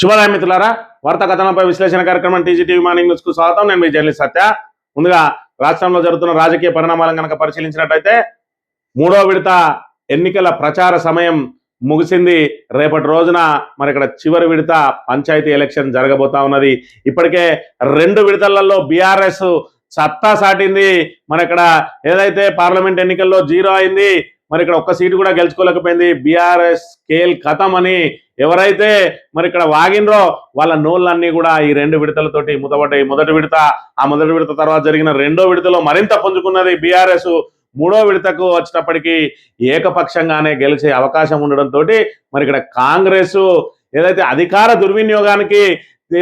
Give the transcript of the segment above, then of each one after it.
శుభోదయం మిత్రులారా, వార్తా కథనంపై విశ్లేషణ కార్యక్రమం టీజీటీవీ మార్నింగ్ న్యూస్ కు స్వాగతం. నేను మీ జర్నలిస్ట్ సత్య. ముందుగా రాష్ట్రంలో జరుగుతున్న రాజకీయ పరిణామాలను కనుక పరిశీలించినట్లయితే మూడో విడత ఎన్నికల ప్రచార సమయం ముగిసింది. రేపటి రోజున మరి ఇక్కడ చివరి విడత పంచాయతీ ఎలక్షన్ జరగబోతా ఉన్నది. ఇప్పటికే 2 విడతలలో బీఆర్ఎస్ సత్తా సాటింది. మరి ఇక్కడ ఏదైతే పార్లమెంట్ ఎన్నికల్లో 0 అయింది, మరి ఇక్కడ ఒక్క సీటు కూడా గెలుచుకోలేకపోయింది. బీఆర్ఎస్ స్కేల్ ఖతం అని ఎవరైతే మరి ఇక్కడ వాగినరో వాళ్ళ నోళ్ళన్నీ కూడా ఈ 2 విడతలతోటి ముతబడ్డాయి. మొదటి విడత తర్వాత జరిగిన 2వ విడతలో మరింత పుంజుకున్నది బీఆర్ఎస్. 3వ విడతకు వచ్చినప్పటికీ ఏకపక్షంగానే గెలిచే అవకాశం ఉండడంతో మరి ఇక్కడ కాంగ్రెస్ ఏదైతే అధికార దుర్వినియోగానికి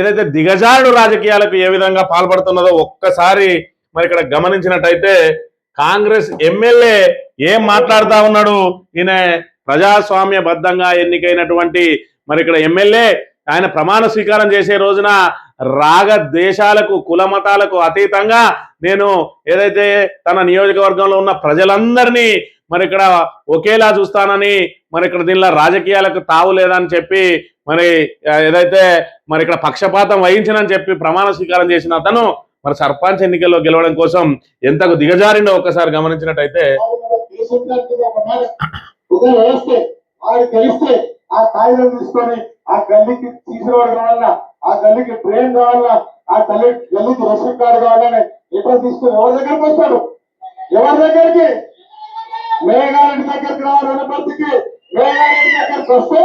ఏదైతే దిగజారుడు రాజకీయాలకు ఏ విధంగా పాల్పడుతున్నదో ఒక్కసారి మరి ఇక్కడ గమనించినట్టయితే కాంగ్రెస్ ఎమ్మెల్యే ఏం మాట్లాడుతా ఉన్నాడు. ఈయన ప్రజాస్వామ్యబద్ధంగా ఎన్నికైనటువంటి మరి ఇక్కడ ఎమ్మెల్యే ఆయన ప్రమాణ స్వీకారం చేసే రోజున రాగ దేశాలకు కుల మతాలకు అతీతంగా నేను ఏదైతే తన నియోజకవర్గంలో ఉన్న ప్రజలందరినీ మరి ఇక్కడ ఒకేలా చూస్తానని మరి ఇక్కడ దీనిలో రాజకీయాలకు తావు లేదని చెప్పి మరి ఏదైతే మరి ఇక్కడ పక్షపాతం వహించనని చెప్పి ప్రమాణ స్వీకారం చేసిన అతను మరి సర్పంచ్ ఎన్నికల్లో గెలవడం కోసం ఎంతకు దిగజారిండో ఒకసారి గమనించినట్టయితే ఆ కాగితం తీసుకొని ఆ గల్లీకి తీసుకురావడం కావాలన్నా, ఆ గల్లీకి డ్రైన్ కావాలన్నా, ఆ గల్లీకి రెసిప్ట్ కార్డు కావాలని ఎట్లా తీసుకుని ఎవరి దగ్గరికి వస్తాడు? ఎవరి దగ్గరికి? మేఘారెడ్డి దగ్గరికి రావాలి. వనపర్తికి మేఘారెడ్డి దగ్గరికి వస్తే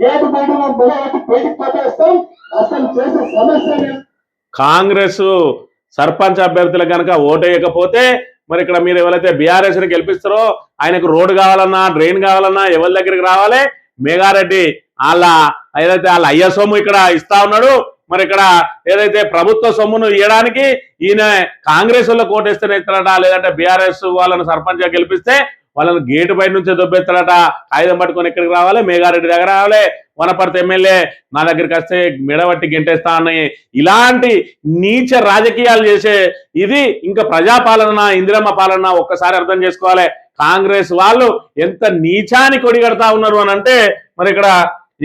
గేటు బయట బయటికి పట్టేస్తాం. అసలు చేసే సమస్య కాంగ్రెస్ సర్పంచ్ అభ్యర్థులు కనుక ఓటేయకపోతే మరి ఇక్కడ మీరు ఎవరైతే బీఆర్ఎస్ ని గెలిపిస్తారో ఆయనకు రోడ్డు కావాలన్నా డ్రైన్ కావాలన్నా ఎవరి దగ్గరికి రావాలి? మేఘారెడ్డి ఏదైతే వాళ్ళ అయ్య సొమ్ము ఇక్కడ ఇస్తా ఉన్నాడు. మరి ఇక్కడ ఏదైతే ప్రభుత్వ సొమ్మును ఇవ్వడానికి ఈయన కాంగ్రెస్ వాళ్ళకి ఓటేస్తేనే ఇస్తాడట, లేదంటే బీఆర్ఎస్ వాళ్ళను సర్పంచ్ గా గెలిపిస్తే వాళ్ళని గేటు బయట నుంచే దొబ్బెత్తాడట. కాగితం పట్టుకొని ఎక్కడికి రావాలి? మేఘారెడ్డి దగ్గర రావాలి. వనపర్తి ఎమ్మెల్యే నా దగ్గరికి వస్తే మెడబట్టి గెంటేస్తా అని ఇలాంటి నీచ రాజకీయాలు చేసే ఇది ఇంకా ప్రజాపాలన ఇందిరమ్మ పాలన ఒక్కసారి అర్థం చేసుకోవాలి. కాంగ్రెస్ వాళ్ళు ఎంత నీచాని కొడిగడతా ఉన్నారు అని అంటే మరి ఇక్కడ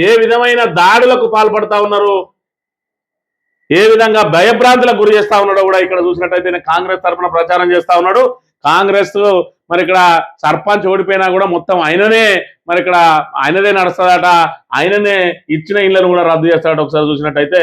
ఏ విధమైన దాడులకు పాల్పడతా ఉన్నారు, ఏ విధంగా భయభ్రాంతులకు గురి చేస్తా ఉన్నాడో కూడా ఇక్కడ చూసినట్టయితే కాంగ్రెస్ తరఫున ప్రచారం చేస్తా ఉన్నాడు. కాంగ్రెస్ మరి ఇక్కడ సర్పంచ్ ఓడిపోయినా కూడా మొత్తం ఆయననే మరి ఇక్కడ ఆయనదే నడుస్తుందట, ఆయననే ఇచ్చిన ఇళ్లను కూడా రద్దు చేస్తాడట. ఒకసారి చూసినట్టయితే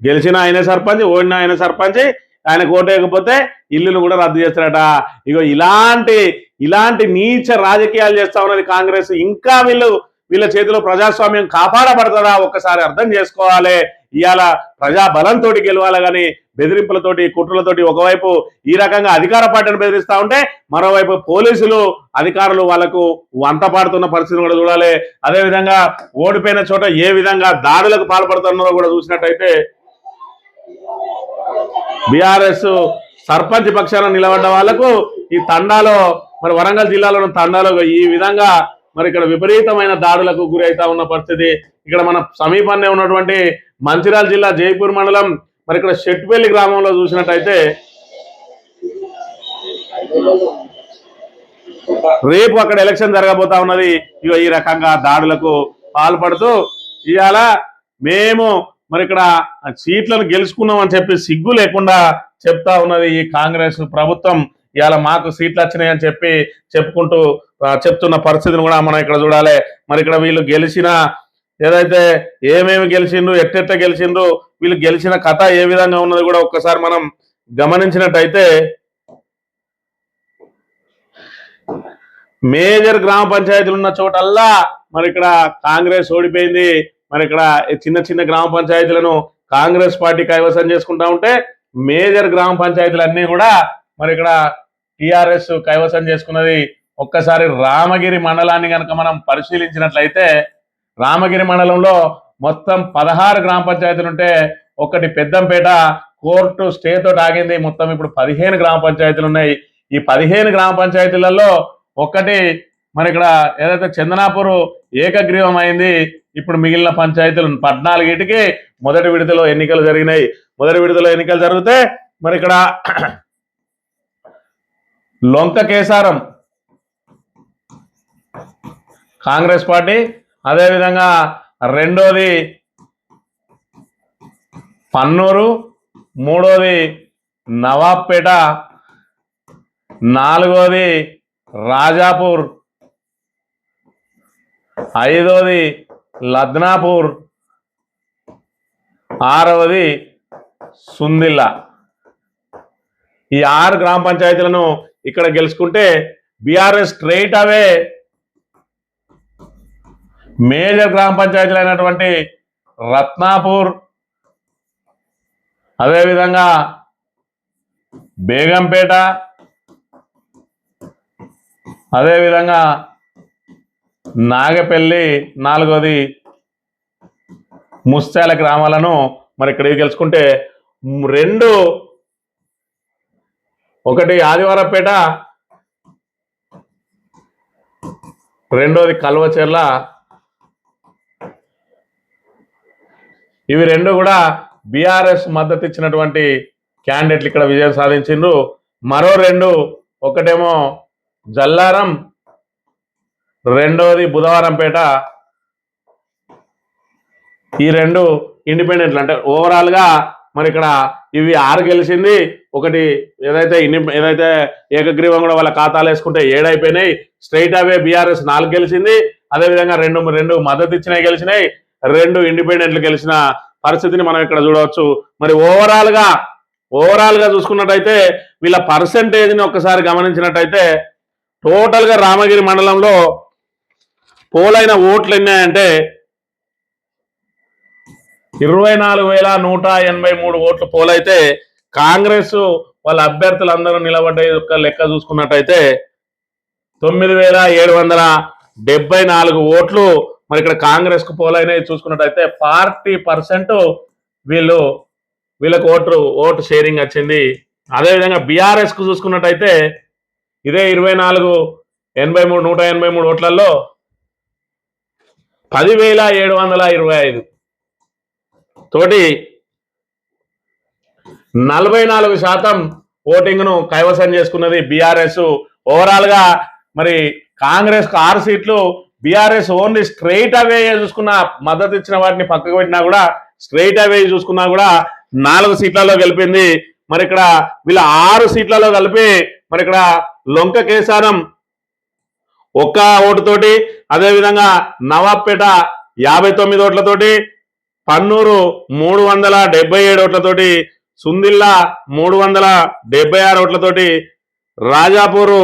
గెలిచిన ఆయన సర్పంచ్, ఓడిన ఆయన సర్పంచ్, ఆయన కోటేయకపోతే ఇల్లును కూడా రద్దు చేస్తారట. ఇగో ఇలాంటి నీచ రాజకీయాలు చేస్తా ఉన్నది కాంగ్రెస్. ఇంకా వీళ్ళ చేతిలో ప్రజాస్వామ్యం కాపాడబడతారా ఒక్కసారి అర్థం చేసుకోవాలి. ఇవాళ ప్రజా బలంతో గెలవాలి కానీ బెదిరింపులతోటి కుట్రలతోటి ఒకవైపు ఈ రకంగా అధికార పార్టీని బెదిరిస్తా ఉంటే మరోవైపు పోలీసులు అధికారులు వాళ్లకు వంత పాడుతున్న పరిస్థితిని కూడా చూడాలి. అదేవిధంగా ఓడిపోయిన చోట ఏ విధంగా దాడులకు పాల్పడుతున్నారో కూడా చూసినట్టయితే బీఆర్ఎస్ సర్పంచ్ పక్షాన నిలబడ్డ వాళ్లకు ఈ తండాలో మరి వరంగల్ జిల్లాలోని తండాలో ఈ విధంగా మరి ఇక్కడ విపరీతమైన దాడులకు గురి అవుతా ఉన్న పరిస్థితి. ఇక్కడ మన సమీపాన్నే ఉన్నటువంటి మంచిర్యాల జిల్లా జైపూర్ మండలం మరి ఇక్కడ షెట్పల్లి గ్రామంలో చూసినట్టయితే రేపు అక్కడ ఎలక్షన్ జరగబోతా ఉన్నది. ఇక ఈ రకంగా దాడులకు పాల్పడుతూ ఇవాళ మేము మరి ఇక్కడ సీట్లను గెలుచుకున్నామని చెప్పి సిగ్గు లేకుండా చెప్తా ఉన్నది ఈ కాంగ్రెస్ ప్రభుత్వం. ఇవాళ మాకు సీట్లు వచ్చినాయని చెప్పి చెప్తున్న పరిస్థితిని కూడా మనం ఇక్కడ చూడాలి. మరి ఇక్కడ వీళ్ళు గెలిచిన ఏదైతే ఏమేమి గెలిచిండ్రు, ఎట్టెట్ట గెలిచిండ్రు, వీళ్ళు గెలిచిన కథ ఏ విధంగా ఉన్నది కూడా ఒక్కసారి మనం గమనించినట్టయితే మేజర్ గ్రామ పంచాయతీలు ఉన్న చోటల్లా మరి ఇక్కడ కాంగ్రెస్ ఓడిపోయింది. మరి ఇక్కడ చిన్న చిన్న గ్రామ పంచాయతీలను కాంగ్రెస్ పార్టీ కైవసం చేసుకుంటా ఉంటే మేజర్ గ్రామ పంచాయతీలన్నీ కూడా మరి ఇక్కడ టిఆర్ఎస్ కైవసం చేసుకున్నది. ఒక్కసారి రామగిరి మండలాన్ని కనుక మనం పరిశీలించినట్లయితే రామగిరి మండలంలో మొత్తం 16 గ్రామ పంచాయతీలు ఉంటే ఒకటి పెద్దంపేట కోర్టు స్టే తోటి ఆగింది. మొత్తం ఇప్పుడు 15 గ్రామ పంచాయతీలు ఉన్నాయి. ఈ 15 గ్రామ పంచాయతీలలో ఒకటి మరి ఇక్కడ ఏదైతే చందనాపూర్ ఏకగ్రీవం అయింది. ఇప్పుడు మిగిలిన పంచాయతీలు 14కి మొదటి విడతలో ఎన్నికలు జరిగినాయి. మొదటి విడతలో ఎన్నికలు జరిగితే మరి ఇక్కడ లొంక కేసారం కాంగ్రెస్ పార్టీ, అదేవిధంగా రెండోది పన్నూరు, మూడోది నవాబ్పేట, నాలుగోది రాజాపూర్, ఐదోది లద్నాపూర్, ఆరవది సుందిల్లా. ఈ 6 గ్రామ పంచాయతీలను ఇక్కడ గెలుచుకుంటే బీఆర్ఎస్ స్ట్రైట్ అవే మేజర్ గ్రామ పంచాయతీలు అయినటువంటి రత్నాపూర్, అదేవిధంగా బేగంపేట, అదేవిధంగా నాగపల్లి, నాలుగోది ముత్యాల గ్రామాలను మరి ఇక్కడ గెలుచుకుంటే ఒకటి ఆదివారపేట, రెండోది కల్వచెర్ల, ఇవి రెండు కూడా బీఆర్ఎస్ మద్దతు ఇచ్చినటువంటి క్యాండిడేట్లు ఇక్కడ విజయం సాధించిండ్రు. మరో 2, ఒకటేమో జల్లారం, రెండోది బుధవారంపేట. ఈ 2 ఇండిపెండెంట్లు. అంటే ఓవరాల్ గా మరి ఇక్కడ ఇవి 6 గెలిచింది, ఒకటి ఏదైతే ఏకగ్రీవం కూడా వాళ్ళ ఖాతాలు వేసుకుంటే 7 అయిపోయినాయి. స్ట్రైట్ అవే బీఆర్ఎస్ 4 గెలిచింది, అదేవిధంగా రెండు మద్దతు ఇచ్చినవి గెలిచినాయి, 2 ఇండిపెండెంట్లు గెలిచిన పరిస్థితిని మనం ఇక్కడ చూడవచ్చు. మరి ఓవరాల్ గా చూసుకున్నట్టయితే వీళ్ళ పర్సెంటేజ్ ని ఒక్కసారి గమనించినట్టయితే టోటల్ గా రామగిరి మండలంలో పోలైన ఓట్లు ఎన్నాయంటే 24,183 ఓట్లు పోలైతే కాంగ్రెస్ వాళ్ళ అభ్యర్థులందరూ నిలబడ్డ యొక్క లెక్క చూసుకున్నట్టయితే 9,774 ఓట్లు మరి ఇక్కడ కాంగ్రెస్ కు పోలైనవి చూసుకున్నట్టయితే 40% వీళ్ళకు ఓటు షేరింగ్ వచ్చింది. అదేవిధంగా బీఆర్ఎస్ కు చూసుకున్నట్టయితే ఇదే 183 ఓట్లలో 10,725 తోటి 44% ఓటింగ్ ను కైవసం చేసుకున్నది బీఆర్ఎస్. ఓవరాల్ గా మరి కాంగ్రెస్ కు 6 సీట్లు, బీఆర్ఎస్ ఓన్లీ స్ట్రైట్ అవే చూసుకున్న మద్దతు ఇచ్చిన వాటిని పక్కకు పెట్టినా కూడా స్ట్రైట్ అవే చూసుకున్నా కూడా 4 సీట్లలో గెలిపింది. మరి ఇక్కడ వీళ్ళ 6 సీట్లలో కలిపి మరి ఇక్కడ లొంక కేసారం 1 ఓటుతోటి, అదేవిధంగా నవాబ్పేట 59 ఓట్లతోటి, పన్నూరు 377 ఓట్లతోటి, సుందిల్లా 376 ఓట్లతోటి, రాజాపూర్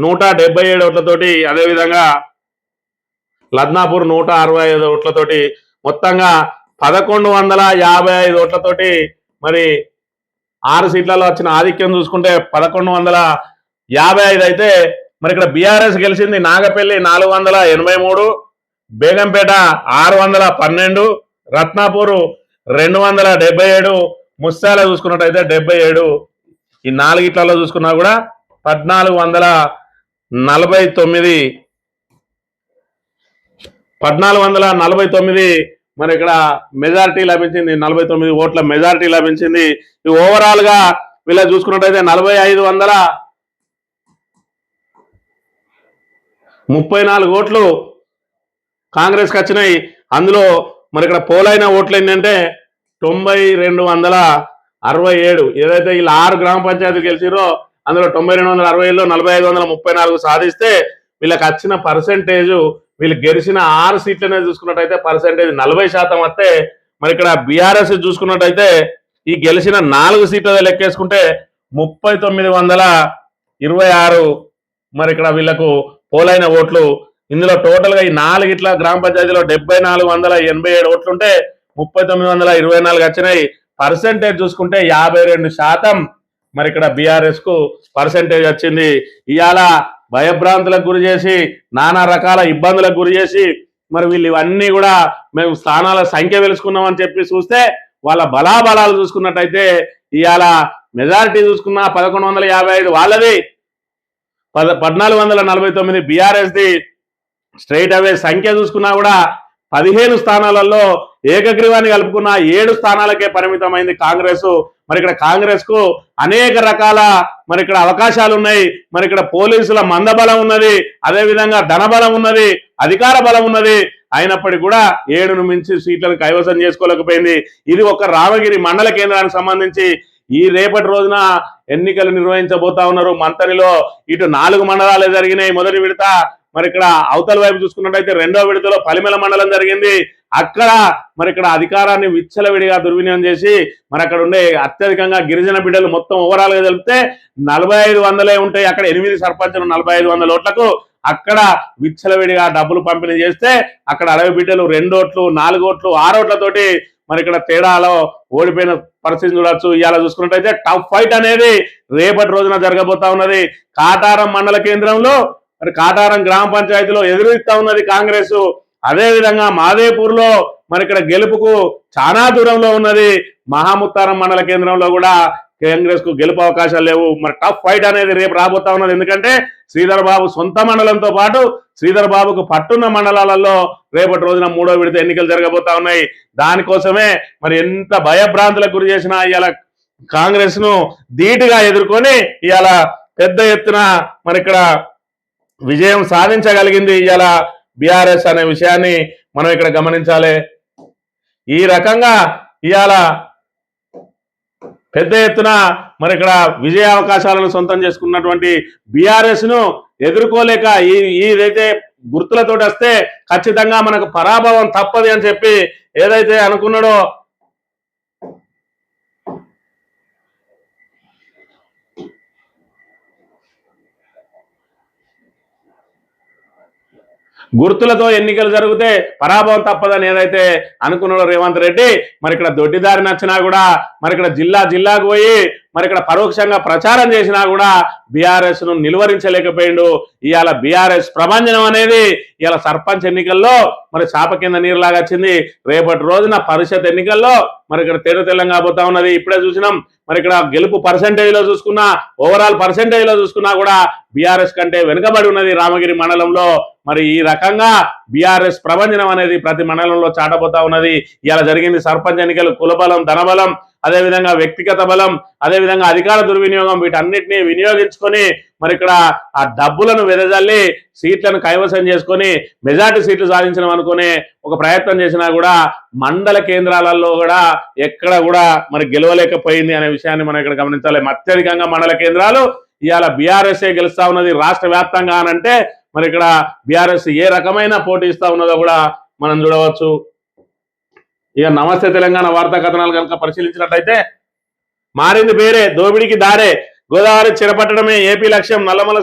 177 ఓట్లతోటి, అదేవిధంగా లద్నాపూర్ 165 ఓట్లతోటి, మొత్తంగా 1155 ఓట్లతోటి మరి 6 సీట్లలో వచ్చిన ఆధిక్యం చూసుకుంటే 1155 అయితే మరి ఇక్కడ బీఆర్ఎస్ గెలిచింది నాగపల్లి 483, బేగంపేట 612, రత్నాపూర్ 277, ముత్యాల చూసుకున్నట్టయితే 77. ఈ 4 ఇట్లలో చూసుకున్నా కూడా 1449 మరి ఇక్కడ మెజారిటీ లభించింది, 49 ఓట్ల మెజారిటీ లభించింది. ఈ ఓవరాల్ గా వీళ్ళ చూసుకున్నట్టయితే 4,534 ఓట్లు కాంగ్రెస్ కి వచ్చినాయి. అందులో మరి ఇక్కడ పోలైన ఓట్లు ఏంటంటే 9,267. ఏదైతే వీళ్ళు 6 గ్రామ పంచాయతీలు గెలిచిరో అందులో 9,267లో 4,534 సాధిస్తే వీళ్ళకి వచ్చిన పర్సెంటేజ్, వీళ్ళు గెలిచిన 6 సీట్లనే చూసుకున్నట్టయితే పర్సెంటేజ్ 40% వస్తే మరి ఇక్కడ బీఆర్ఎస్ చూసుకున్నట్టయితే ఈ గెలిచిన 4 సీట్ల లెక్కేసుకుంటే 3,926 మరి ఇక్కడ వీళ్ళకు పోలైన ఓట్లు. ఇందులో టోటల్ గా ఈ 4 ఇట్ల గ్రామ పంచాయతీలో 7,487 ఓట్లుంటే 3,924 వచ్చినాయి. పర్సెంటేజ్ చూసుకుంటే 52% మరి ఇక్కడ బీఆర్ఎస్ కు పర్సెంటేజ్ వచ్చింది. ఇవాళ భయభ్రాంతులకు గురి చేసి నానా రకాల ఇబ్బందులకు గురి చేసి మరి వీళ్ళు ఇవన్నీ కూడా మేము స్థానాల సంఖ్య తెలుసుకున్నామని చెప్పి చూస్తే వాళ్ళ బలాబలాలు చూసుకున్నట్టయితే ఇవాళ మెజారిటీ చూసుకున్నా 1,155 వాళ్ళది, 1,449 బీఆర్ఎస్ ది. స్ట్రైట్ అవే సంఖ్య చూసుకున్నా కూడా 15 స్థానాలలో ఏకగ్రీవాన్ని కలుపుకున్న 7 స్థానాలకే పరిమితమైంది కాంగ్రెస్. మరి ఇక్కడ కాంగ్రెస్ కు అనేక రకాల మరి ఇక్కడ అవకాశాలు ఉన్నాయి. మరి ఇక్కడ పోలీసుల మందబలం ఉన్నది, అదేవిధంగా ధనబలం ఉన్నది, అధికార బలం ఉన్నది. అయినప్పటికీ కూడా 7ను మించి సీట్లను కైవసం చేసుకోలేకపోయింది. ఇది ఒక రామగిరి మండల కేంద్రానికి సంబంధించి ఈ రేపటి రోజున ఎన్నికలు నిర్వహించబోతా ఉన్నారు. మంతనిలో ఇటు 4 మండలాలే జరిగినాయి మొదటి విడత. మరి ఇక్కడ అవతల వైపు చూసుకున్నట్టయితే రెండో విడతలో పలిమెల మండలం జరిగింది. అక్కడ మరి ఇక్కడ అధికారాన్ని విచ్చలవిడిగా దుర్వినియోగం చేసి మరి అక్కడ ఉండే అత్యధికంగా గిరిజన బిడ్డలు మొత్తం ఓవరాల్ గా తెలిపితే 4500 ఉంటాయి. అక్కడ 8 సర్పంచులు 4500 ఓట్లకు అక్కడ విచ్చలవిడిగా డబ్బులు పంపిణీ చేస్తే అక్కడ అడవి బిడ్డలు 2 ఓట్లు 4 ఓట్లు 6 ఓట్లతోటి మరి ఇక్కడ తేడాలో ఓడిపోయిన పరిస్థితి చూడొచ్చు. ఇవాళ చూసుకున్నట్టయితే టఫ్ ఫైట్ అనేది రేపటి రోజున జరగబోతా ఉన్నది. కాటారం మండల కేంద్రంలో మరి కాటారం గ్రామ పంచాయతీలో ఎదురుస్తా ఉన్నది కాంగ్రెస్. అదే విధంగా మాదేపూర్ లో మరి ఇక్కడ గెలుపుకు చాలా దూరంలో ఉన్నది. మహాముత్తారం మండల కేంద్రంలో కూడా కాంగ్రెస్ కు గెలుపు అవకాశాలు లేవు. మరి టఫ్ ఫైట్ అనేది రేపు రాబోతా ఉన్నది. ఎందుకంటే శ్రీధర్ బాబు సొంత మండలంతో పాటు శ్రీధర్ బాబుకు పట్టున్న మండలాలలో రేపటి రోజున 3వ విడత ఎన్నికలు జరగబోతా ఉన్నాయి. దానికోసమే మరి ఎంత భయభ్రాంతులకు గురి చేసినా ఇవాళ కాంగ్రెస్ ను ధీటుగా ఎదుర్కొని ఇవాళ పెద్ద ఎత్తున మరి ఇక్కడ విజయం సాధించగలిగింది ఇవాళ బీఆర్ఎస్ అనే విషయాన్ని మనం ఇక్కడ గమనించాలి. ఈ రకంగా ఇవాళ పెద్ద ఎత్తున మరి ఇక్కడ విజయ అవకాశాలను సొంతం చేసుకున్నటువంటి బీఆర్ఎస్ ను ఎదుర్కోలేక ఏదైతే గుర్తులతో వస్తే ఖచ్చితంగా మనకు పరాభవం తప్పదు అని చెప్పి ఏదైతే అనుకున్నాడో గుర్తులతో ఎన్నికలు జరిగితే పరాభవం తప్పదని ఏదైతే అనుకున్నాడో రేవంత్ రెడ్డి మరి ఇక్కడ దొడ్డిదారి నచ్చినా కూడా మరి ఇక్కడ జిల్లాకు పోయి మరి ఇక్కడ పరోక్షంగా ప్రచారం చేసినా కూడా బీఆర్ఎస్ ను నిలువరించలేకపోయిండు. ఇవాళ బీఆర్ఎస్ ప్రభంజనం అనేది ఇవాళ సర్పంచ్ ఎన్నికల్లో మరి చాప కింద నీరులాగా వచ్చింది. రేపటి రోజున పరిషత్ ఎన్నికల్లో మరి ఇక్కడ తెల్లంగా పోతా ఉన్నది. ఇప్పుడే చూసినాం మరి ఇక్కడ గెలుపు పర్సెంటేజ్ లో చూసుకున్నా ఓవరాల్ పర్సెంటేజ్ లో చూసుకున్నా కూడా బీఆర్ఎస్ కంటే వెనుకబడి ఉన్నది రామగిరి మండలంలో. మరి ఈ రకంగా బీఆర్ఎస్ ప్రభంజనం అనేది ప్రతి మండలంలో చాటబోతా ఉన్నది. ఇలా జరిగింది సర్పంచ్ ఎన్నికలు. కులబలం, ధనబలం, అదేవిధంగా వ్యక్తిగత బలం, అదేవిధంగా అధికార దుర్వినియోగం వీటన్నిటిని వినియోగించుకొని మరి ఇక్కడ ఆ డబ్బులను వెదజల్లి సీట్లను కైవసం చేసుకొని మెజార్టీ సీట్లు సాధించడం అనుకునే ఒక ప్రయత్నం చేసినా కూడా మండల కేంద్రాలలో కూడా ఎక్కడ కూడా మరి గెలవలేకపోయింది అనే విషయాన్ని మనం ఇక్కడ గమనించాలి. అత్యధికంగా మండల కేంద్రాలు ఇవాళ బీఆర్ఎస్ఏ గెలుస్తా ఉన్నది రాష్ట్ర వ్యాప్తంగా అనంటే మరి ఇక్కడ బీఆర్ఎస్ ఏ రకమైన పోటీ ఇస్తా ఉన్నదో కూడా మనం చూడవచ్చు. ఇక నమస్తే తెలంగాణ వార్తా కథనాలు కనుక పరిశీలించినట్లయితే మారింది పేరే, దోపిడికి దారే, గోదావరి చెరపట్టడమే ఏపీ లక్ష్యం, నల్లమల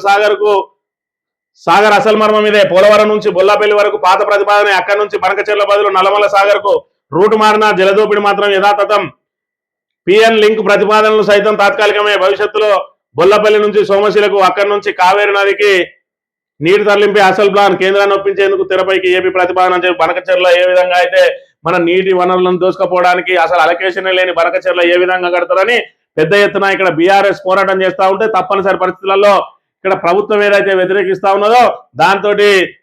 సాగర్ అసలు మర్మం ఇదే, పోలవరం నుంచి బొల్లాపల్లి వరకు పాత ప్రతిపాదన, అక్కడి నుంచి బనకచెర్ల బదులు నల్లమల సాగర్ కు రూటు మారిన జలదోపిడి మాత్రం యథాతథం, పిఎన్ లింక్ ప్రతిపాదనలు సైతం తాత్కాలికమే, భవిష్యత్తులో బొల్లపల్లి నుంచి సోమశిలకు అక్కడి నుంచి కావేరి నదికి నీటి తరలింపే అసలు ప్లాన్, కేంద్రాన్ని ఒప్పించేందుకు తెరపైకి ఏపీ ప్రతిపాదన చెప్పి బనకచెర్ల ఏ విధంగా అయితే మన నీటి వనరులను దోసుకపోవడానికి అసలు అలొకేషన్ లేని బనకచెర్ల ఏ విధంగా కడతారని పెద్ద ఎత్తున ఇక్కడ బీఆర్ఎస్ పోరాటం చేస్తూ ఉంటే తప్పనిసరి పరిస్థితులలో ఇక్కడ ప్రభుత్వం ఏదైతే వ్యతిరేకిస్తా ఉన్నదో దాంతో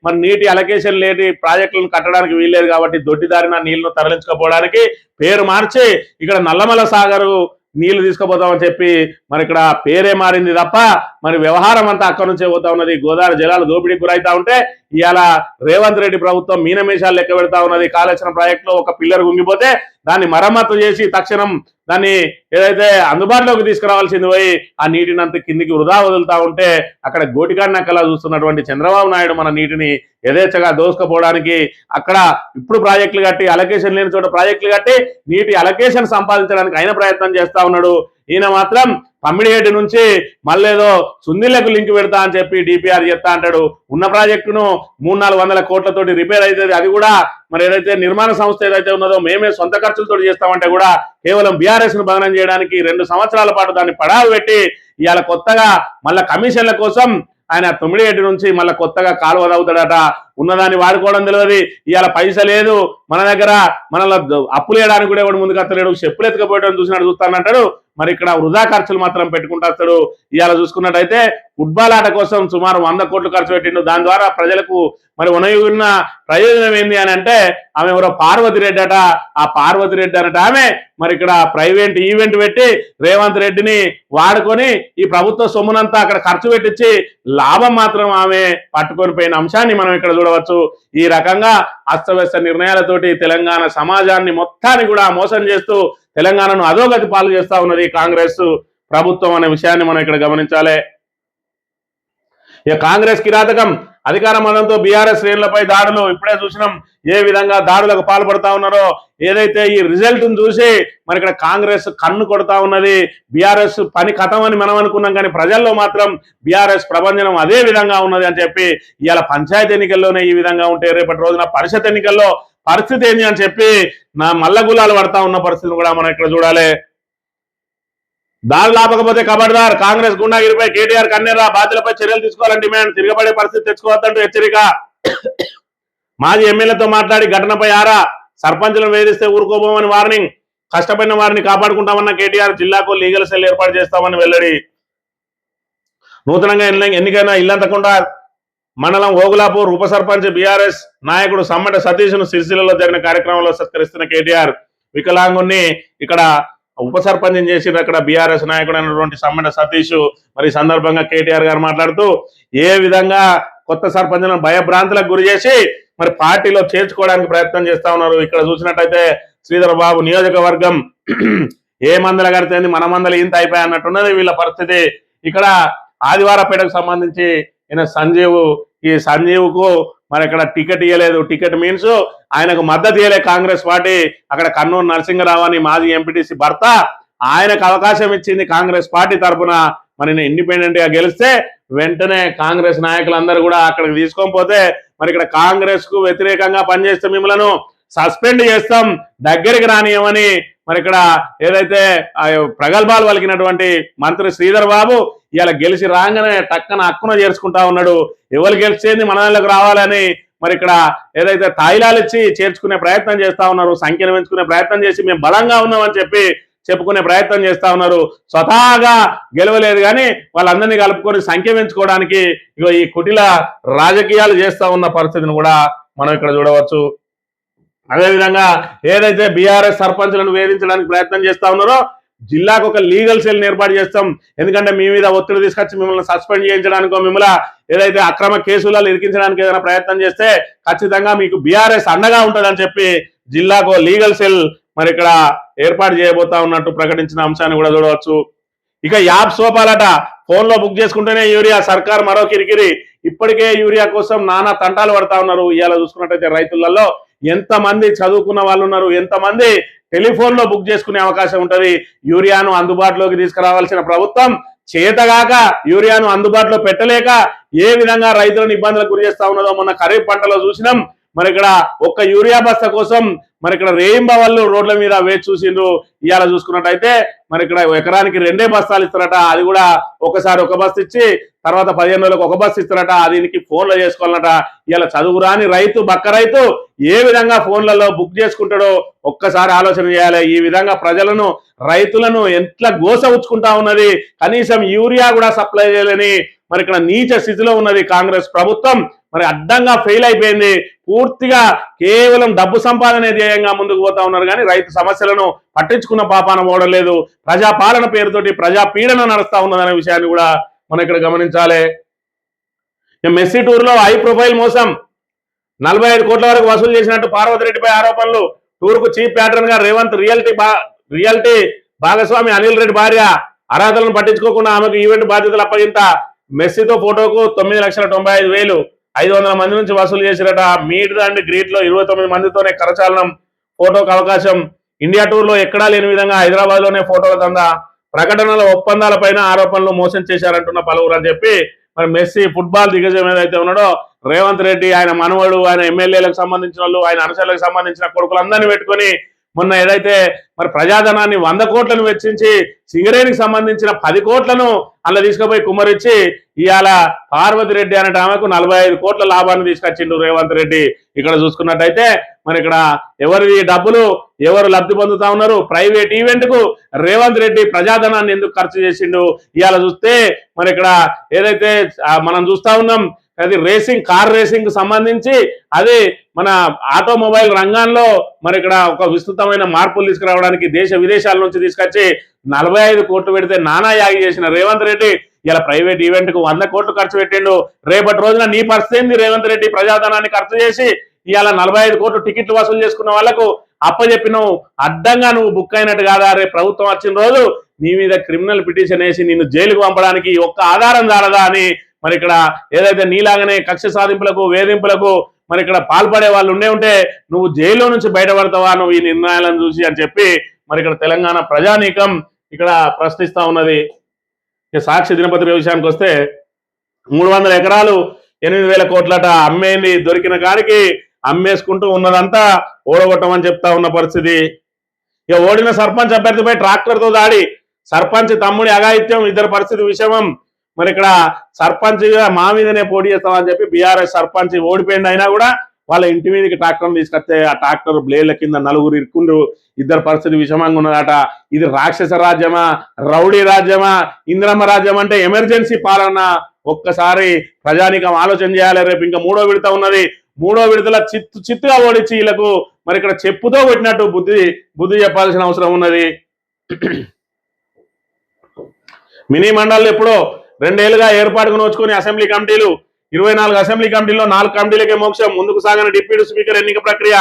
మరి నీటి అలొకేషన్ లేని ప్రాజెక్టులను కట్టడానికి వీల్లేదు కాబట్టి దొడ్డిదారిన నీళ్లను తరలించకపోవడానికి పేరు మార్చి ఇక్కడ నల్లమల సాగరు నీళ్లు తీసుకుపోతామని చెప్పి మరి ఇక్కడ పేరే మారింది తప్ప మరి వ్యవహారం అంతా అక్కడి నుంచే పోతా ఉన్నది. గోదావరి జలాలు దోపిడీకి గురైతా ఉంటే ఇవాళ రేవంత్ రెడ్డి ప్రభుత్వం మీనమేషాలు లెక్క పెడతా ఉన్నది. కాళేశ్వరం ప్రాజెక్ట్ లో ఒక పిల్లర్ గుంగిపోతే దాన్ని మరమ్మతు చేసి తక్షణం దాన్ని ఏదైతే అందుబాటులోకి తీసుకురావాల్సింది పోయి ఆ నీటిని అంత కిందికి వృధా వదులుతా ఉంటే అక్కడ గోటికాడి నక్కలా చూస్తున్నటువంటి చంద్రబాబు నాయుడు మన నీటిని యథేచ్ఛగా దోసుకుపోవడానికి అక్కడ ఇప్పుడు ప్రాజెక్టులు కట్టి అలొకేషన్ లేని చోట ప్రాజెక్టులు కట్టి నీటి అలొకేషన్ సంపాదించడానికి ఆయన ప్రయత్నం చేస్తా ఉన్నాడు. ఈయన మాత్రం పమ్మిడిహెడ్డి నుంచి మళ్ళేదో సుందిళ్లకు లింక్ పెడతా అని చెప్పి డిపిఆర్ చెప్తా అంటాడు. ఉన్న ప్రాజెక్టును 300-400 కోట్లతోటి రిపేర్ అవుతుంది. అది కూడా మరి ఏదైతే నిర్మాణ సంస్థ ఏదైతే ఉన్నదో మేమే సొంత ఖర్చులతో చేస్తామంటే కూడా కేవలం బీఆర్ఎస్ ను భవనం చేయడానికి 2 సంవత్సరాల పాటు దాన్ని పడావు పెట్టి ఇవాళ కొత్తగా మళ్ళా కమిషన్ల కోసం ఆయన 9 నుంచి మళ్ళీ కొత్తగా కాలువ తవ్వుతాడట. ఉన్నదాన్ని వాడుకోవడం తెలియదు. ఇవాళ పైస లేదు మన దగ్గర, మనలో అప్పులు వేయడానికి కూడా ఎవడు ముందుకు వస్తలేడు. చెప్పులు ఎత్తుకపోయడం చూసినట్టు చూస్తానంటాడు. మరి ఇక్కడ వృధా ఖర్చులు మాత్రం పెట్టుకుంటాడు. ఇవాళ చూసుకున్నట్టయితే ఫుట్బాల్ ఆట కోసం సుమారు 100 కోట్లు ఖర్చు పెట్టిండు. దాని ద్వారా ప్రజలకు మరి ఉన్న ప్రయోజనం ఏంది అని అంటే ఆమె ఎవరో పార్వతిరెడ్డి అట. ఆ పార్వతిరెడ్డి అనట ఆమె మరి ఇక్కడ ప్రైవేట్ ఈవెంట్ పెట్టి రేవంత్ రెడ్డిని వాడుకొని ఈ ప్రభుత్వ సొమ్మునంతా అక్కడ ఖర్చు పెట్టించి లాభం మాత్రం ఆమె పట్టుకొని పోయిన అంశాన్ని మనం ఇక్కడ చూడవచ్చు. ఈ రకంగా అస్తవ్యస్త నిర్ణయాలతోటి తెలంగాణ సమాజాన్ని మొత్తాన్ని కూడా మోసం చేస్తూ తెలంగాణను అధోగతి పాలు చేస్తా ఉన్నది కాంగ్రెస్ ప్రభుత్వం అనే విషయాన్ని మనం ఇక్కడ గమనించాలి. ఇక కాంగ్రెస్ కిరాతకం అధికార మతంతో బీఆర్ఎస్ శ్రేణులపై దాడులు ఇప్పుడే చూసినాం. ఏ విధంగా దాడులకు పాల్పడతా ఉన్నారో. ఏదైతే ఈ రిజల్ట్ చూసి మరి ఇక్కడ కాంగ్రెస్ కన్ను కొడతా ఉన్నది. బీఆర్ఎస్ పని కథం అని మనం అనుకున్నాం, కానీ ప్రజల్లో మాత్రం బీఆర్ఎస్ ప్రభంజనం అదే విధంగా ఉన్నది అని చెప్పి ఇవాళ పంచాయతీ ఎన్నికల్లోనే ఈ విధంగా ఉంటే రేపటి రోజున పరిషత్ ఎన్నికల్లో పరిస్థితి ఏంటి అని చెప్పి నా మల్లగులాలు పడతా ఉన్న పరిస్థితిని కూడా మనం ఇక్కడ చూడాలి. దాడులు ఆపకపోతే కబడ్దార్, కాంగ్రెస్ గుండాగిరిపై కేటీఆర్ కన్నెర్ర, బాధ్యులపై చర్యలు తీసుకోవాలని డిమాండ్, తిరగబడే పరిస్థితి తెచ్చుకోవద్దంటూ హెచ్చరిక. మాజీ ఎమ్మెల్యేతో మాట్లాడి ఘటనపై ఆరా, సర్పంచులను వేధిస్తే ఊరుకోబోమని వార్నింగ్, కష్టపడిన వారిని కాపాడుకుంటామన్న కేటీఆర్, జిల్లాకు లీగల్ సెల్ ఏర్పాటు చేస్తామని వెల్లడి. నూతనంగా ఎన్నికైన ఇల్లంతకుండా మండలం ఓగులాపూర్ ఉప సర్పంచ్ బీఆర్ఎస్ నాయకుడు సమ్మట సతీష్ను సిరిసిల్లలో జరిగిన కార్యక్రమంలో సత్కరిస్తున్న కేటీఆర్. వికలాంగుణ్ణి ఇక్కడ ఉప సర్పంచం చేసి అక్కడ బీఆర్ఎస్ నాయకుడు అయినటువంటి సమ్మట సతీష్. మరి ఈ సందర్భంగా కేటీఆర్ గారు మాట్లాడుతూ ఏ విధంగా కొత్త సర్పంచ్లను భయభ్రాంతులకు గురి చేసి మరి పార్టీలో చేర్చుకోవడానికి ప్రయత్నం చేస్తా ఉన్నారు. ఇక్కడ చూసినట్టయితే శ్రీధర్ బాబు నియోజకవర్గం ఏ మందల కడితేంది మన మందలు ఇంత అయిపోయి అన్నట్టున్నది వీళ్ళ పరిస్థితి. ఇక్కడ ఆదివారపేటకు సంబంధించి ఈయన ఈ సంజీవ్కు మరి ఇక్కడ టికెట్ ఇవ్వలేదు. టికెట్ మీన్స్ ఆయనకు మద్దతు ఇవ్వలే కాంగ్రెస్ పార్టీ. అక్కడ కన్నూరు నరసింహరావు అని మాజీ ఎంపీటీసీ భర్త, ఆయనకు అవకాశం ఇచ్చింది కాంగ్రెస్ పార్టీ తరఫున. మరి ఇండిపెండెంట్ గా గెలిస్తే వెంటనే కాంగ్రెస్ నాయకులందరూ కూడా అక్కడికి తీసుకొని పోతే మరి ఇక్కడ కాంగ్రెస్ కు వ్యతిరేకంగా పనిచేస్తే మిమ్మల్ని సస్పెండ్ చేస్తాం, దగ్గరికి రానియమని మరి ఇక్కడ ఏదైతే ప్రగల్భాలు పలికినటువంటి మంత్రి శ్రీధర్ బాబు ఇవాళ గెలిచి రాగానే టక్కన హక్కున చేర్చుకుంటా ఉన్నాడు. ఎవరు గెలిచేది మన దానిలోకి రావాలని మరి ఇక్కడ ఏదైతే తాయిలాలు ఇచ్చి చేర్చుకునే ప్రయత్నం చేస్తా ఉన్నారు. సంఖ్యను పెంచుకునే ప్రయత్నం చేసి మేము బలంగా ఉన్నామని చెప్పి చెప్పుకునే ప్రయత్నం చేస్తా ఉన్నారు. స్వతహాగా గెలవలేదు కానీ వాళ్ళందరినీ కలుపుకొని సంఖ్య పెంచుకోవడానికి ఈ కుటిల రాజకీయాలు చేస్తా ఉన్న పరిస్థితిని కూడా మనం ఇక్కడ చూడవచ్చు. అదేవిధంగా ఏదైతే బీఆర్ఎస్ సర్పంచులను వేధించడానికి ప్రయత్నం చేస్తా ఉన్నారో జిల్లాకు ఒక లీగల్ సెల్ ఏర్పాటు చేస్తాం. ఎందుకంటే మీ మీద ఒత్తిడి తీసుకొచ్చి మిమ్మల్ని సస్పెండ్ చేయించడానికో మిమ్మల్ని ఏదైతే అక్రమ కేసులలో ఇరికించడానికి ఏదైనా ప్రయత్నం చేస్తే ఖచ్చితంగా మీకు బీఆర్ఎస్ అండగా ఉంటుందని చెప్పి జిల్లాకు లీగల్ సెల్ మరి ఇక్కడ ఏర్పాటు చేయబోతా ఉన్నట్టు ప్రకటించిన అంశాన్ని కూడా చూడవచ్చు. ఇక యాప్ సోపాలట, ఫోన్ లో బుక్ చేసుకుంటేనే యూరియా, సర్కార్ మరో కిరికిరి. ఇప్పటికే యూరియా కోసం నానా తంటాలు పడతా ఉన్నారు. ఇవాళ చూసుకున్నట్టయితే రైతులలో ఎంతమంది చదువుకున్న వాళ్ళు ఉన్నారు, ఎంతమంది టెలిఫోన్ లో బుక్ చేసుకునే అవకాశం ఉంటది. యూరియాను అందుబాటులోకి తీసుకురావాల్సిన ప్రభుత్వం చేతగాక యూరియాను అందుబాటులో పెట్టలేక ఏ విధంగా రైతులను ఇబ్బందులకు గురి చేస్తా ఉన్నదో మొన్న ఖరీఫ్ పంటలో చూసినాం. మరి ఇక్కడ ఒక్క యూరియా బస్తా కోసం మరి ఇక్కడ రేయింబవళ్ళు రోడ్ల మీద వేచి చూసిండ్రు. ఇవాళ చూసుకున్నట్టయితే మరి ఇక్కడ ఎకరానికి 2 బస్తాలు ఇస్తారట. అది కూడా ఒకసారి ఒక బస్తా ఇచ్చి తర్వాత 15 రోజులకు ఒక బస్సు ఇస్తారట. దీనికి ఫోన్లో చేసుకోవాలన్నట. ఇవాళ చదువురాని రైతు బక్క రైతు ఏ విధంగా ఫోన్లలో బుక్ చేసుకుంటాడో ఒక్కసారి ఆలోచన చేయాలి. ఈ విధంగా ప్రజలను రైతులను ఎట్లా గోస ఉచ్చుకుంటా ఉన్నది. కనీసం యూరియా కూడా సప్లై చేయలేని మరి ఇక్కడ నీచ స్థితిలో ఉన్నది కాంగ్రెస్ ప్రభుత్వం. మరి అడ్డంగా ఫెయిల్ అయిపోయింది. పూర్తిగా కేవలం డబ్బు సంపాదనే ధ్యేయంగా ముందుకు పోతా ఉన్నారు కానీ రైతు సమస్యలను పట్టించుకున్న పాపాన పోవడం లేదు. ప్రజాపాలన పేరుతోటి ప్రజా పీడన నడుస్తా ఉన్నదనే విషయాన్ని కూడా మనం ఇక్కడ గమనించాలి. మెస్సీ టూర్ లో హై ప్రొఫైల్ మోసం, 45 కోట్ల వరకు వసూలు చేసినట్టు పార్వతిరెడ్డిపై ఆరోపణలు. టూర్ కు చీఫ్ ప్యాటర్న్ గా రేవంత్ రియల్టీ భాగస్వామి అనిల్ రెడ్డి భార్య. అర్హతలను పట్టించుకోకుండా ఆమెకు ఈవెంట్ బాధ్యతలు అప్పగింత. మెస్సీతో ఫోటోకు 9,95,000 500 మంది నుంచి వసూలు చేసిరట. మీట్ అండ్ గ్రీట్ లో 29 మందితోనే కరచాలనం. ఫోటోకు అవకాశం. ఇండియా టూర్ లో ఎక్కడా లేని విధంగా హైదరాబాద్ లోనే ఫోటోల దందా. ప్రకటనల ఒప్పందాలపైన ఆరోపణలు మోసం చేశారంటున్న పలువురు అని చెప్పి మరి మెస్సీ ఫుట్బాల్ దిగ్గజం ఏదైతే ఉన్నాడో రేవంత్ రెడ్డి, ఆయన మనవడు, ఆయన ఎమ్మెల్యేలకు సంబంధించిన వాళ్ళు, ఆయన అనుచరులకు సంబంధించిన కొడుకులందరినీ పెట్టుకొని మొన్న ఏదైతే మరి ప్రజాధనాన్ని 100 కోట్లను వెచ్చించి సింగరేణికి సంబంధించిన 10 కోట్లను అలా తీసుకుపోయి కుమ్మరిచ్చి ఇవాళ పార్వతి రెడ్డి అనే ఆమెకు 45 కోట్ల లాభాన్ని తీసుకొచ్చిండు రేవంత్ రెడ్డి. ఇక్కడ చూసుకున్నట్టయితే మరి ఇక్కడ ఎవరి డబ్బులు ఎవరు లబ్ధి పొందుతా ఉన్నారు? ప్రైవేట్ ఈవెంట్ కు రేవంత్ రెడ్డి ప్రజాధనాన్ని ఎందుకు ఖర్చు చేసిండు? ఇవాళ చూస్తే మరి ఇక్కడ ఏదైతే మనం చూస్తా ఉన్నాం అది కార్ రేసింగ్ కు సంబంధించి అది మన ఆటోమొబైల్ రంగంలో మరి ఇక్కడ ఒక విస్తృతమైన మార్పులు తీసుకురావడానికి దేశ విదేశాల నుంచి తీసుకొచ్చి 45 కోట్లు పెడితే నానా యాగి చేసిన రేవంత్ రెడ్డి ఇలా ప్రైవేట్ ఈవెంట్ కు 100 కోట్లు ఖర్చు పెట్టిండు. రేపటి రోజున నీ పరిస్థితి ఏంది? రేవంత్ రెడ్డి ప్రజాధనాన్ని ఖర్చు చేసి ఇవాళ 45 కోట్లు టికెట్లు వసూలు చేసుకున్న వాళ్లకు అప్పచెప్పినావు. అడ్డంగా నువ్వు బుక్ అయినట్టు కాదా? రేపు ప్రభుత్వం వచ్చిన రోజు నీ మీద క్రిమినల్ పిటిషన్ వేసి నిన్ను జైలుకు పంపడానికి ఒక్క ఆధారం చాలదా అని మరి ఇక్కడ ఏదైతే నీలాగానే కక్ష సాధింపులకు వేధింపులకు మరి ఇక్కడ పాల్పడే వాళ్ళు ఉంటే నువ్వు జైల్లో నుంచి బయటపడతావా నువ్వు ఈ నిర్ణయాలను చూసి అని చెప్పి మరి ఇక్కడ తెలంగాణ ప్రజానీకం ఇక్కడ ప్రశ్నిస్తా ఉన్నది. సాక్షి దినపత్రిక విషయానికి వస్తే 300 ఎకరాలు 8,000 కోట్లట అమ్మేంది, దొరికిన కాడికి అమ్మేసుకుంటూ ఉన్నదంతా ఓడగొట్టమని చెప్తా ఉన్న పరిస్థితి. ఇక ఓడిన సర్పంచ్ అభ్యర్థిపై ట్రాక్టర్తో దాడి, సర్పంచ్ తమ్ముడి అఘాయిత్యం, ఇద్దరు పరిస్థితి విషమం. మరి ఇక్కడ సర్పంచ్ మా మీదనే పోటీ చేస్తామని చెప్పి బీఆర్ఎస్ సర్పంచ్ ఓడిపోయింది అయినా కూడా వాళ్ళ ఇంటి మీదకి ట్రాక్టర్ తీసుకొస్తే ఆ ట్రాక్టర్ బ్లేడ్ల కింద 4 ఇరుక్కుండ్రు, ఇద్దరు పరిస్థితి విషమంగా ఉన్నదట. ఇది రాక్షస రాజ్యమా, రౌడీ రాజ్యమా, ఇంద్రమ్మ రాజ్యం అంటే ఎమర్జెన్సీ పాలన? ఒక్కసారి ప్రజానికం ఆలోచన చేయాలి. రేపు ఇంకా 3వ విడత ఉన్నది. 3వ విడతల చిత్తుగా ఓడించి వీళ్ళకు మరి ఇక్కడ చెప్పుతో కొట్టినట్టు బుద్ధి చెప్పాల్సిన అవసరం ఉన్నది. మినీ మండళ్ళు ఎప్పుడో 2 ఏళ్లుగా ఏర్పాటుకు నోచుకుని అసెంబ్లీ కమిటీలు 24 అసెంబ్లీ కమిటీల్లో 4 కమిటీలకే మోక్షం. ముందుకు సాగిన డిప్యూటీ స్పీకర్ ఎన్నిక ప్రక్రియ.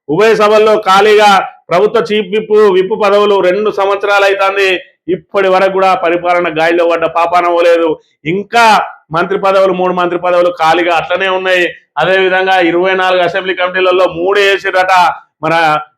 ఉభయ సభల్లో ఖాళీగా ప్రభుత్వ చీఫ్ విప్ పదవులు 2 సంవత్సరాలు అవుతుంది. ఇప్పటి వరకు కూడా పరిపాలన గాలిలో పడ్డ పాపాన పోలేదు. ఇంకా మంత్రి పదవులు 3 మంత్రి పదవులు ఖాళీగా అట్లనే ఉన్నాయి. అదేవిధంగా 24 అసెంబ్లీ కమిటీలలో 3 వేసారట. మన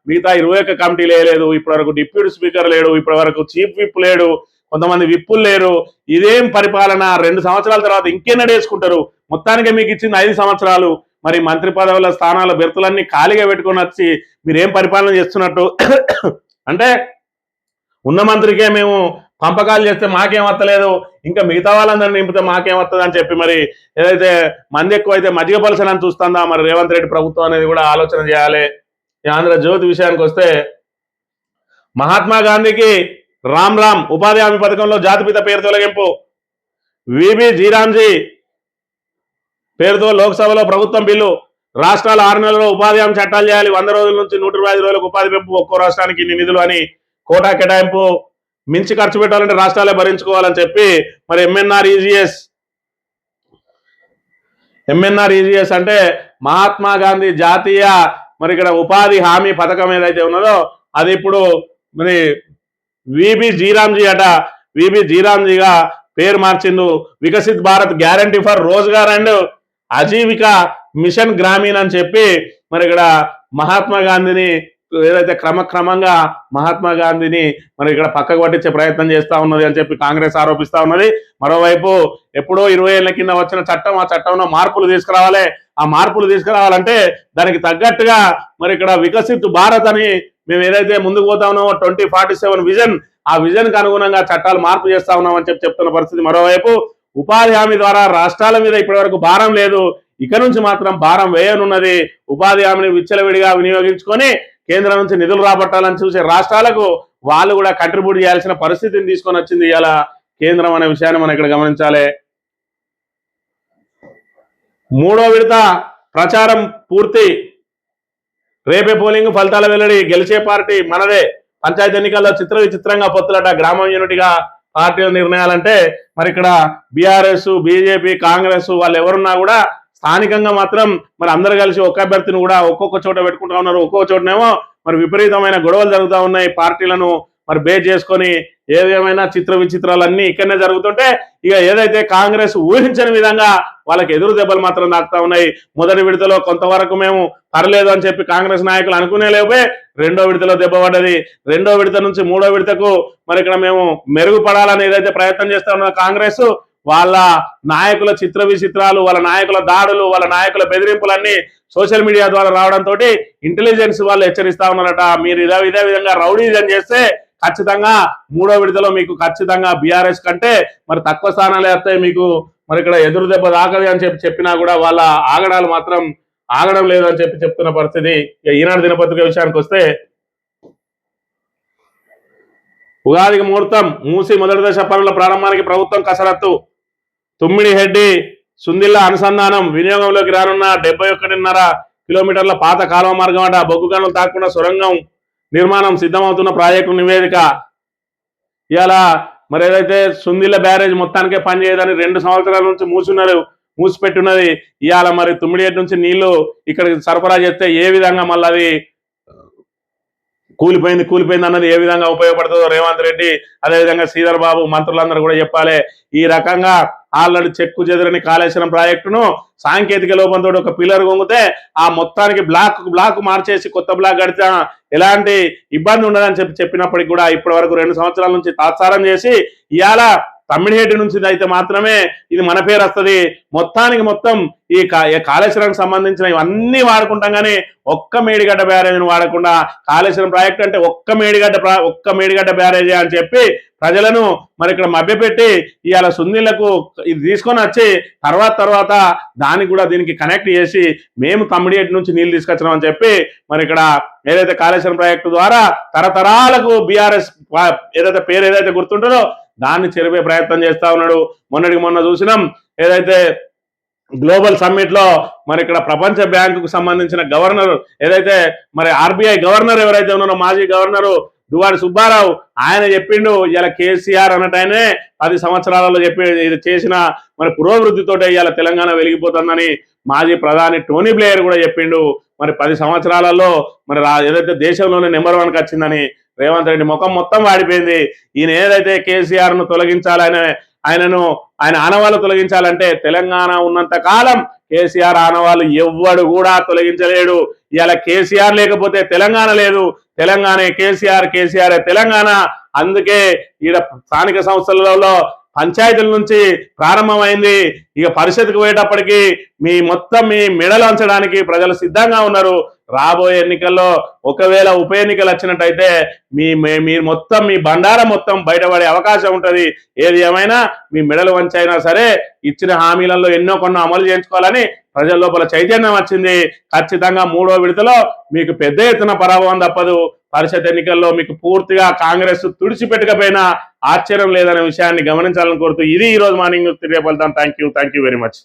మిగతా 21 కమిటీలు వేయలేదు. ఇప్పటి వరకు డిప్యూటీ స్పీకర్ లేడు, ఇప్పటి వరకు చీఫ్ విప్ లేడు, కొంతమంది విప్పులు లేరు. ఇదేం పరిపాలన? 2 సంవత్సరాల తర్వాత ఇంకేనడేసుకుంటారు. మొత్తానికి మీకు ఇచ్చింది 5 సంవత్సరాలు. మరి మంత్రి పదవుల స్థానాల బెర్తులన్నీ ఖాళీగా పెట్టుకొని వచ్చి మీరేం పరిపాలన చేస్తున్నట్టు? అంటే ఉన్న మంత్రికే మేము పంపకాలు చేస్తే మాకేం వస్తలేదు, ఇంకా మిగతా వాళ్ళందరినీ నింపితే మాకేం వస్తుంది అని చెప్పి మరి ఏదైతే మంది ఎక్కువైతే మజ్జిగ పలసనని చూస్తుందా మరి రేవంత్ రెడ్డి ప్రభుత్వం అనేది కూడా ఆలోచన చేయాలి. ఆంధ్రజ్యోతి విషయానికి వస్తే మహాత్మా గాంధీకి రామ్ ఉపాధి హామీ పథకంలో జాతిపిత పేరు తొలగింపు. విబి జీరాంజీ పేరుతో లోక్సభలో ప్రభుత్వం బిల్లు. రాష్ట్రాలు 6 నెలల్లో ఉపాధి హామీ చట్టాలు చేయాలి. 100 రోజుల నుంచి 125 రోజులకు ఉపాధి పెంపు. ఒక్కో రాష్ట్రానికి ఇన్ని నిధులు అని కోటా కేటాయింపు. మించి ఖర్చు పెట్టాలంటే రాష్ట్రాలే భరించుకోవాలని చెప్పి మరి ఎంఎన్ఆర్ ఈజీఎస్ అంటే మహాత్మా గాంధీ జాతీయ మరి ఇక్కడ ఉపాధి హామీ పథకం ఏదైతే ఉన్నదో అది ఇప్పుడు మరి విబి జీరాంజీ అట. విబి జీరాంజీగా పేరు మార్చిండు. Viksit Bharat guarantee for Rozgar and Ajeevika mission Gramin అని చెప్పి మరి ఇక్కడ మహాత్మా గాంధీని ఏదైతే క్రమంగా మహాత్మా గాంధీని మరి ఇక్కడ పక్కకు పట్టించే ప్రయత్నం చేస్తా ఉన్నది అని చెప్పి కాంగ్రెస్ ఆరోపిస్తా ఉన్నది. మరోవైపు ఎప్పుడో 20 ఏళ్ల కింద వచ్చిన చట్టం, ఆ చట్టంలో మార్పులు తీసుకురావాలి. ఆ మార్పులు తీసుకురావాలంటే దానికి తగ్గట్టుగా మరి ఇక్కడ వికసిత్ భారత్ అని మేము ఏదైతే ముందుకు పోతా ఉన్నామో 2047 విజన్, ఆ విజన్ కు అనుగుణంగా చట్టాలు మార్పు చేస్తా ఉన్నాం అని చెప్తున్న పరిస్థితి. మరోవైపు ఉపాధి హామీ ద్వారా రాష్ట్రాల మీద ఇప్పటి వరకు భారం లేదు, ఇక నుంచి మాత్రం భారం వేయనున్నది. ఉపాధి హామీని విచ్చలవిడిగా వినియోగించుకొని కేంద్రం నుంచి నిధులు రాబట్టాలని చూసే రాష్ట్రాలకు వాళ్ళు కూడా కంట్రిబ్యూట్ చేయాల్సిన పరిస్థితిని తీసుకొని వచ్చింది ఇవాళ కేంద్రం అనే విషయాన్ని మనం ఇక్కడ గమనించాలి. 3వ విడత ప్రచారం పూర్తి. రేపే పోలింగ్ ఫలితాల వెల్లడి. గెలిచే పార్టీ మనదే. పంచాయతీ ఎన్నికల్లో విచిత్రంగా పొత్తులట. గ్రామం యూనిట్గా పార్టీల నిర్ణయాలంటే మరి ఇక్కడ బీఆర్ఎస్, బీజేపీ, కాంగ్రెస్ వాళ్ళు ఎవరున్నా కూడా స్థానికంగా మాత్రం మరి అందరు కలిసి ఒక్క అభ్యర్థిని కూడా ఒక్కొక్క చోట పెట్టుకుంటా ఉన్నారు. ఒక్కొక్క చోటనేమో మరి విపరీతమైన గొడవలు జరుగుతూ ఉన్నాయి. పార్టీలను మరి బేస్ చేసుకొని ఏదేమైనా విచిత్రాలన్నీ ఇక్కడనే జరుగుతుంటే ఇక ఏదైతే కాంగ్రెస్ ఊహించని విధంగా వాళ్ళకి ఎదురు దెబ్బలు మాత్రం తాకుతా ఉన్నాయి. మొదటి విడతలో కొంతవరకు మేము పర్లేదు అని చెప్పి కాంగ్రెస్ నాయకులు అనుకునే లేపే 2వ విడతలో దెబ్బ పడ్డది. 2వ విడత నుంచి 3వ విడతకు మరి ఇక్కడ మేము మెరుగుపడాలని ఏదైతే ప్రయత్నం చేస్తా ఉన్న కాంగ్రెస్ వాళ్ళ నాయకుల చిత్ర విచిత్రాలు, వాళ్ళ నాయకుల దాడులు, వాళ్ళ నాయకుల బెదిరింపులన్నీ సోషల్ మీడియా ద్వారా రావడంతో ఇంటెలిజెన్స్ వాళ్ళు హెచ్చరిస్తా ఉన్నారట, మీరు ఇదే విధంగా రౌడీజం చేస్తే ఖచ్చితంగా 3వ విడతలో మీకు ఖచ్చితంగా బీఆర్ఎస్ కంటే మరి తక్కువ స్థానాలు వస్తాయి, మీకు మరి ఇక్కడ ఎదురు దెబ్బ దాకది అని చెప్పినా కూడా వాళ్ళ ఆగడాలు మాత్రం ఆగడం లేదు అని చెప్తున్న పరిస్థితి. ఈనాడు దినపత్రిక విషయానికి వస్తే ఉగాదికి ముహూర్తం, మూసి మొదటి దశ పనుల ప్రారంభానికి ప్రభుత్వం కసరత్తు. తుమ్మిడిహెడ్డి సుందిల్ల అనుసంధానం వినియోగంలోకి రానున్న 71.5 కిలోమీటర్ల పాత కాలువ మార్గం అట. బొగ్గు గనులు తాకుండా సొరంగం నిర్మాణం సిద్ధమవుతున్న ప్రాజెక్టు నివేదిక. ఇవాళ మరి ఏదైతే సుందిల్ల బ్యారేజ్ మొత్తానికే పనిచేయదని 2 సంవత్సరాల నుంచి మూసిపెట్టున్నది. ఇవాళ మరి తుమ్మిడిహెడ్ నుంచి నీళ్లు ఇక్కడికి సరఫరా చేస్తే ఏ విధంగా మళ్ళీ అది కూలిపోయింది అన్నది ఏ విధంగా ఉపయోగపడుతుందో రేవంత్ రెడ్డి, అదేవిధంగా శ్రీధర్ బాబు, మంత్రులందరూ కూడా చెప్పాలి. ఈ రకంగా ఆల్రెడీ చెక్కు చెదరని కాళేశ్వరం ప్రాజెక్టును సాంకేతిక లోపంతో ఒక పిల్లర్ కొంగితే ఆ మొత్తానికి బ్లాక్ మార్చేసి కొత్త బ్లాక్ కడితే ఎలాంటి ఇబ్బంది ఉండదని చెప్పినప్పటికీ కూడా ఇప్పటి వరకు 2 సంవత్సరాల నుంచి తాత్సారం చేసి ఇవాళ తమ్మిడిహెడ్డి నుంచి అయితే మాత్రమే ఇది మన పేరు వస్తుంది, మొత్తం ఈ కాళేశ్వరానికి సంబంధించిన ఇవన్నీ వాడుకుంటాం కానీ ఒక్క మేడిగడ్డ బ్యారేజ్ని వాడకుండా కాళేశ్వరం ప్రాజెక్ట్ అంటే ఒక్క మేడిగడ్డ బ్యారేజీ అని చెప్పి ప్రజలను మరి ఇక్కడ మభ్యపెట్టి ఇవాళ సుందిళ్లకు ఇది తీసుకొని వచ్చి తర్వాత దానికి కూడా దీనికి కనెక్ట్ చేసి మేము తమ్మిడిహెడ్డి నుంచి నీళ్లు తీసుకొచ్చినాం అని చెప్పి మరి ఇక్కడ ఏదైతే కాళేశ్వరం ప్రాజెక్టు ద్వారా తరతరాలకు బీఆర్ఎస్ ఏదైతే పేరు ఏదైతే గుర్తుంటుందో దాన్ని చెరిపే ప్రయత్నం చేస్తా ఉన్నాడు. మొన్న చూసినాం ఏదైతే గ్లోబల్ సమ్మిట్ లో మరి ఇక్కడ ప్రపంచ బ్యాంకుకు సంబంధించిన గవర్నర్ ఏదైతే మరి ఆర్బీఐ గవర్నర్ ఎవరైతే ఉన్నారో మాజీ గవర్నరు దువ్వాడి సుబ్బారావు ఆయన చెప్పిండు ఇలా కేసీఆర్ అన్నట్టయినే 10 సంవత్సరాలలో ఇది చేసిన మరి పురోభివృద్ధితో ఇవాళ తెలంగాణ వెలిగిపోతుందని మాజీ ప్రధాని టోనీ బ్లేయర్ కూడా చెప్పిండు. మరి 10 సంవత్సరాలలో మరి ఏదైతే దేశంలోనే నెంబర్ 1కి వచ్చిందని రేవంత్ రెడ్డి ముఖం మొత్తం వాడిపోయింది. ఈయన ఏదైతే కేసీఆర్ ను తొలగించాలని ఆయన ఆనవాళ్ళు తొలగించాలంటే తెలంగాణ ఉన్నంత కాలం కేసీఆర్ ఆనవాళ్ళు ఎవ్వడు కూడా తొలగించలేడు. ఇవాళ కేసీఆర్ లేకపోతే తెలంగాణ లేదు, తెలంగాణ కేసీఆర్ తెలంగాణ. అందుకే ఈడ స్థానిక సంస్థలలో పంచాయతీల నుంచి ప్రారంభమైంది. ఇక పరిషత్కు పోయేటప్పటికి మీ మెడలు వంచడానికి ప్రజలు సిద్ధంగా ఉన్నారు. రాబోయే ఎన్నికల్లో ఒకవేళ ఉప ఎన్నికలు వచ్చినట్టయితే మీరు మీ బండారం మొత్తం బయటపడే అవకాశం ఉంటుంది. ఏది ఏమైనా మీ మెడలు వంచైనా సరే ఇచ్చిన హామీలలో ఎన్నో కొన్ని అమలు చేయించుకోవాలని ప్రజల లోపల చైతన్యం వచ్చింది. ఖచ్చితంగా 3వ విడతలో మీకు పెద్ద ఎత్తున పరాభవం తప్పదు. పరిషత్ ఎన్నికల్లో మీకు పూర్తిగా కాంగ్రెస్ తుడిచిపెట్టకపోయినా ఆశ్చర్యం లేదనే విషయాన్ని గమనించాలని కోరుతూ ఇది ఈ రోజు మార్నింగ్ న్యూస్. రేపు వెళ్తాం. Thank you very much.